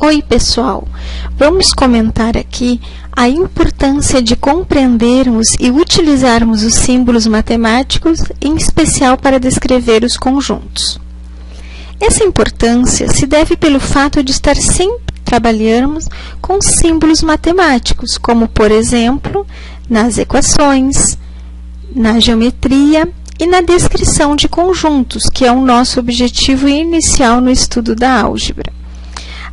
Oi, pessoal! Vamos comentar aqui a importância de compreendermos e utilizarmos os símbolos matemáticos, em especial para descrever os conjuntos. Essa importância se deve pelo fato de estar sempre trabalhando com símbolos matemáticos, como, por exemplo, nas equações, na geometria e na descrição de conjuntos, que é o nosso objetivo inicial no estudo da álgebra.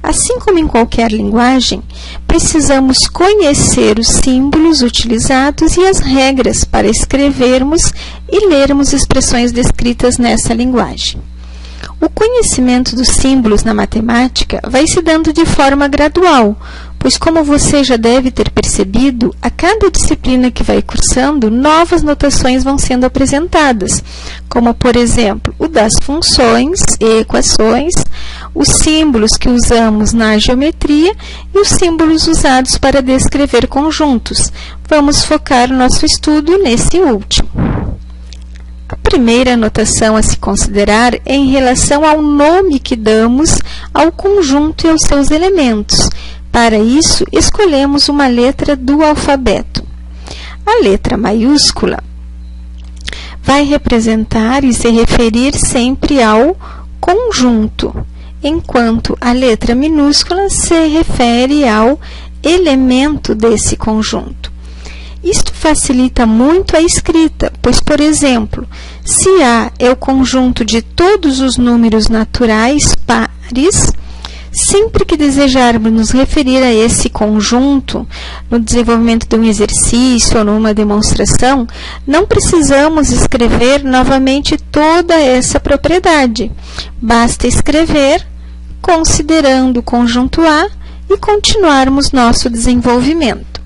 Assim como em qualquer linguagem, precisamos conhecer os símbolos utilizados e as regras para escrevermos e lermos expressões descritas nessa linguagem. O conhecimento dos símbolos na matemática vai se dando de forma gradual, pois, como você já deve ter percebido, a cada disciplina que vai cursando, novas notações vão sendo apresentadas, como, por exemplo, o das funções e equações, os símbolos que usamos na geometria e os símbolos usados para descrever conjuntos. Vamos focar o nosso estudo nesse último. A primeira notação a se considerar é em relação ao nome que damos ao conjunto e aos seus elementos. Para isso, escolhemos uma letra do alfabeto. A letra maiúscula vai representar e se referir sempre ao conjunto, enquanto a letra minúscula se refere ao elemento desse conjunto. Isto facilita muito a escrita, pois, por exemplo, se A é o conjunto de todos os números naturais pares, sempre que desejarmos nos referir a esse conjunto, no desenvolvimento de um exercício ou numa demonstração, não precisamos escrever novamente toda essa propriedade. Basta escrever considerando o conjunto A e continuarmos nosso desenvolvimento.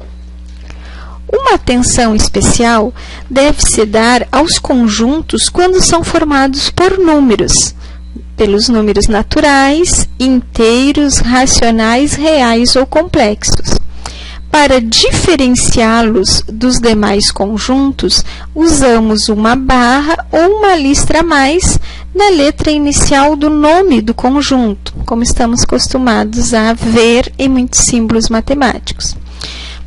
Uma atenção especial deve-se dar aos conjuntos quando são formados por números, pelos números naturais, inteiros, racionais, reais ou complexos. Para diferenciá-los dos demais conjuntos, usamos uma barra ou uma listra a mais na letra inicial do nome do conjunto, como estamos acostumados a ver em muitos símbolos matemáticos.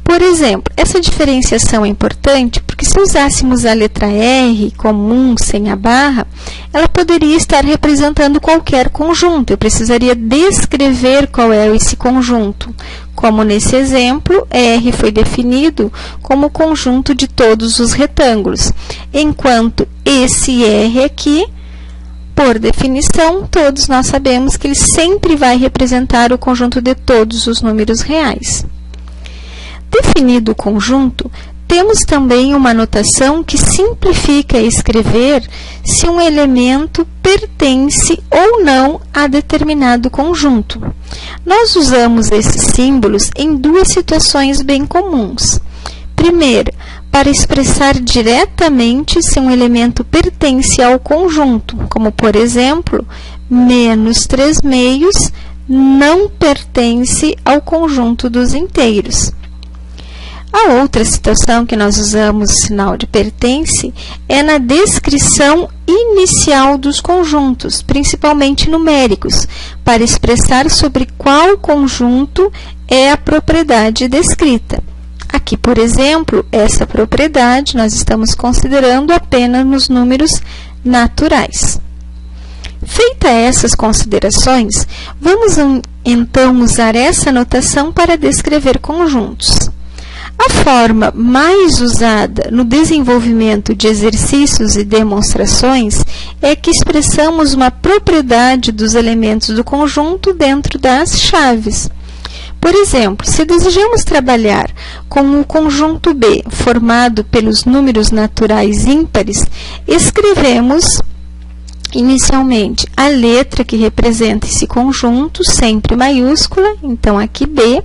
Por exemplo, essa diferenciação é importante porque se usássemos a letra R comum sem a barra, ela poderia estar representando qualquer conjunto. Eu precisaria descrever qual é esse conjunto. Como nesse exemplo, R foi definido como o conjunto de todos os retângulos, enquanto esse R aqui, por definição, todos nós sabemos que ele sempre vai representar o conjunto de todos os números reais. Definido o conjunto, temos também uma notação que simplifica escrever se um elemento pertence ou não a determinado conjunto. Nós usamos esses símbolos em duas situações bem comuns. Primeiro, para expressar diretamente se um elemento pertence ao conjunto, como, por exemplo, menos 3/2 não pertence ao conjunto dos inteiros. A outra situação que nós usamos o sinal de pertence é na descrição inicial dos conjuntos, principalmente numéricos, para expressar sobre qual conjunto é a propriedade descrita. Aqui, por exemplo, essa propriedade nós estamos considerando apenas nos números naturais. Feita essas considerações, vamos então usar essa notação para descrever conjuntos. A forma mais usada no desenvolvimento de exercícios e demonstrações é que expressamos uma propriedade dos elementos do conjunto dentro das chaves. Por exemplo, se desejamos trabalhar com o conjunto B formado pelos números naturais ímpares, escrevemos inicialmente a letra que representa esse conjunto, sempre maiúscula, então aqui B.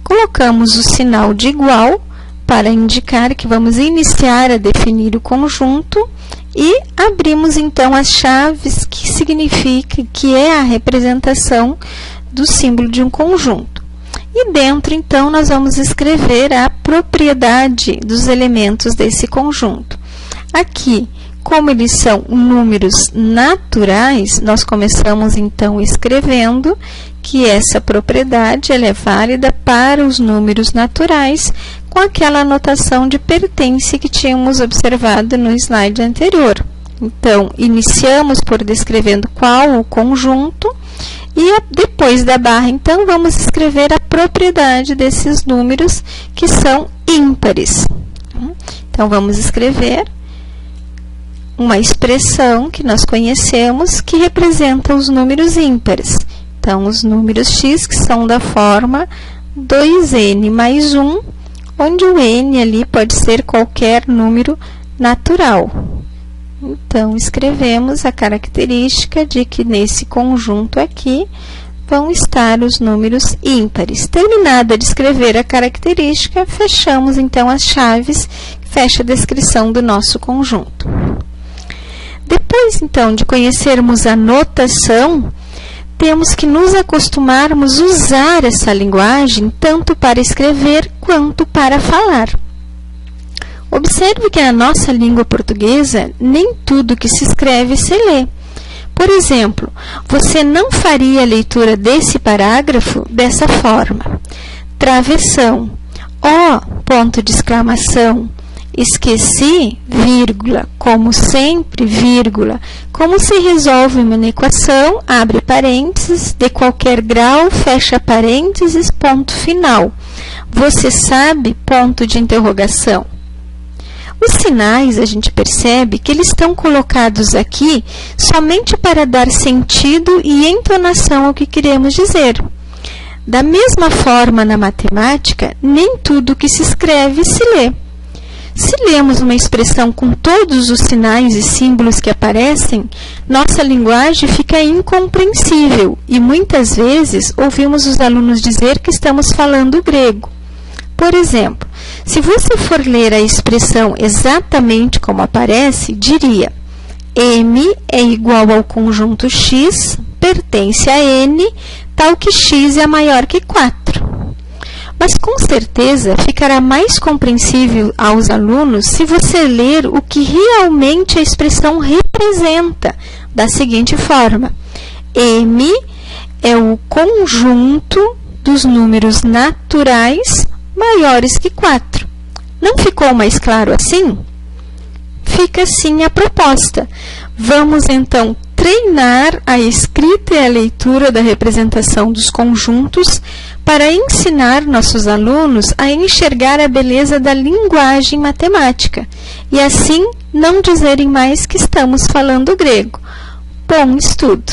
Colocamos o sinal de igual para indicar que vamos iniciar a definir o conjunto e abrimos então as chaves, que significa que é a representação do símbolo de um conjunto. E dentro, então, nós vamos escrever a propriedade dos elementos desse conjunto. Aqui, Como eles são números naturais, nós começamos então escrevendo que essa propriedade ela é válida para os números naturais, com aquela anotação de pertence que tínhamos observado no slide anterior. Então, iniciamos por descrevendo qual o conjunto e depois da barra, então, vamos escrever a propriedade desses números que são ímpares. Então, vamos escrever uma expressão que nós conhecemos que representa os números ímpares. Então, os números x que são da forma 2n mais 1, onde o n ali pode ser qualquer número natural. Então, escrevemos a característica de que nesse conjunto aqui vão estar os números ímpares. Terminada de escrever a característica, fechamos então as chaves que fecham a descrição do nosso conjunto. Depois, então, de conhecermos a notação, temos que nos acostumarmos a usar essa linguagem tanto para escrever quanto para falar. Observe que na nossa língua portuguesa, nem tudo que se escreve se lê. Por exemplo, você não faria a leitura desse parágrafo dessa forma. Travessão, ponto de exclamação, esqueci, vírgula, como sempre, vírgula. Como se resolve uma equação, abre parênteses, de qualquer grau, fecha parênteses, ponto final. Você sabe, ponto de interrogação. Os sinais, a gente percebe que eles estão colocados aqui somente para dar sentido e entonação ao que queremos dizer. Da mesma forma, na matemática, nem tudo que se escreve se lê. Se lemos uma expressão com todos os sinais e símbolos que aparecem, nossa linguagem fica incompreensível e muitas vezes ouvimos os alunos dizer que estamos falando grego. Por exemplo, se você for ler a expressão exatamente como aparece, diria: M é igual ao conjunto X, pertence a N, tal que X é maior que 4. Mas com certeza ficará mais compreensível aos alunos se você ler o que realmente a expressão representa, da seguinte forma: M é o conjunto dos números naturais maiores que 4. Não ficou mais claro assim? Fica assim a proposta. Vamos então treinar a escrita e a leitura da representação dos conjuntos para ensinar nossos alunos a enxergar a beleza da linguagem matemática e assim não dizerem mais que estamos falando grego. Bom estudo!